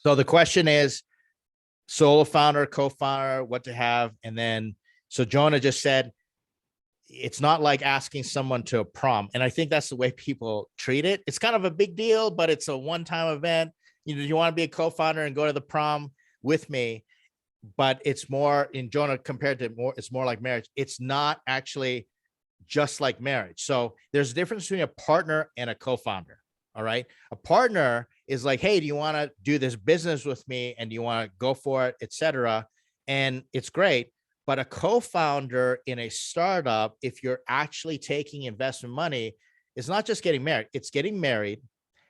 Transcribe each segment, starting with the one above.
So the question is solo founder, co-founder, what to have. And then, so Jonah just said, it's not like asking someone to a prom. And I think that's the way people treat it. It's kind of a big deal, but it's a one-time event. You want to be a co-founder and go to the prom with me, but it's more in Jonah compared to more, it's more like marriage. It's not actually just like marriage. So there's a difference between a partner and a co-founder. All right. A partner is like, hey, do you want to do this business with me? And do you want to go for it, etc. And it's great. But a co-founder in a startup, if you're actually taking investment money, is not just getting married. It's getting married,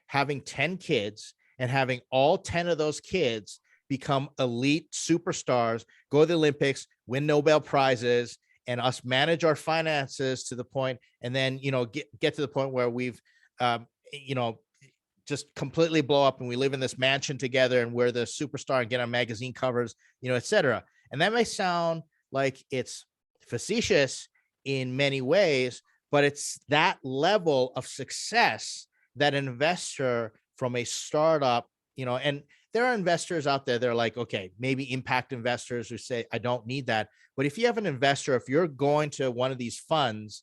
having 10 kids, and having all 10 of those kids become elite superstars, go to the Olympics, win Nobel Prizes, and us manage our finances to the point, and then, get to the point where we've, just completely blow up and we live in this mansion together and we're the superstar and get on magazine covers, etc. And that may sound like it's facetious in many ways, but it's that level of success that an investor from a startup, and there are investors out there, they're like, okay, maybe impact investors who say, I don't need that. But if you have an investor, if you're going to one of these funds,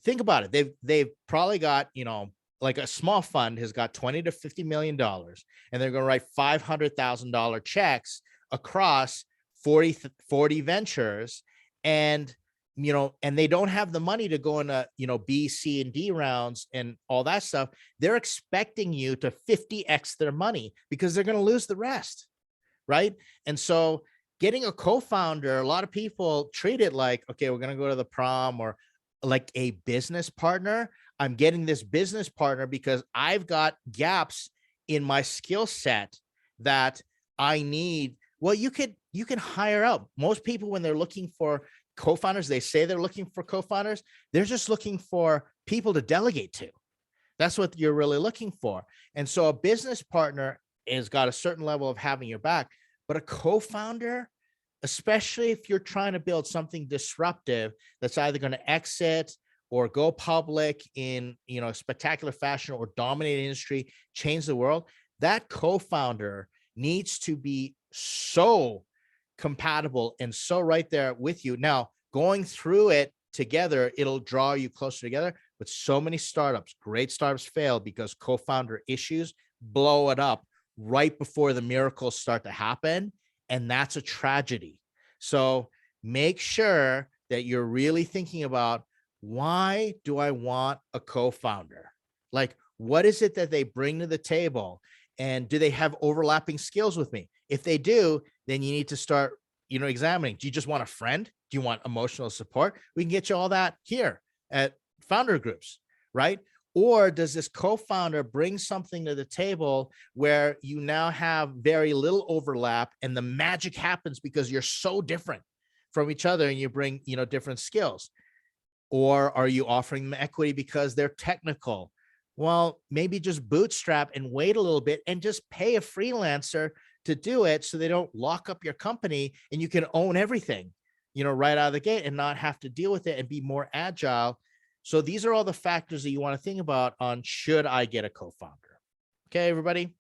think about it. They've probably got, like a small fund has got $20 to $50 million, and they're going to write $500,000 checks across 40 ventures. And, and they don't have the money to go into, B, C, and D rounds and all that stuff. They're expecting you to 50x their money because they're going to lose the rest. Right. And so getting a co-founder, a lot of people treat it like, okay, we're going to go to the prom, or like a business partner. I'm getting this business partner because I've got gaps in my skill set that I need. Well, you can hire out. Most people, when they're looking for co-founders, they say they're looking for co-founders. They're just looking for people to delegate to. That's what you're really looking for. And so a business partner has got a certain level of having your back, but a co-founder, especially if you're trying to build something disruptive that's either going to exit or go public in, a spectacular fashion, or dominate industry, change the world, that co-founder needs to be so compatible and so right there with you. Now, going through it together, it'll draw you closer together. But so many startups, great startups, fail because co-founder issues blow it up right before the miracles start to happen. And that's a tragedy. So make sure that you're really thinking about, why do I want a co-founder? Like, what is it that they bring to the table? And do they have overlapping skills with me? If they do, then you need to start, examining. Do you just want a friend? Do you want emotional support? We can get you all that here at Founder Groups, right? Or does this co-founder bring something to the table where you now have very little overlap and the magic happens because you're so different from each other and you bring, different skills? Or are you offering them equity because they're technical? Well, maybe just bootstrap and wait a little bit and just pay a freelancer to do it so they don't lock up your company and you can own everything, right out of the gate and not have to deal with it and be more agile. So these are all the factors that you want to think about on, should I get a co-founder? Okay, everybody.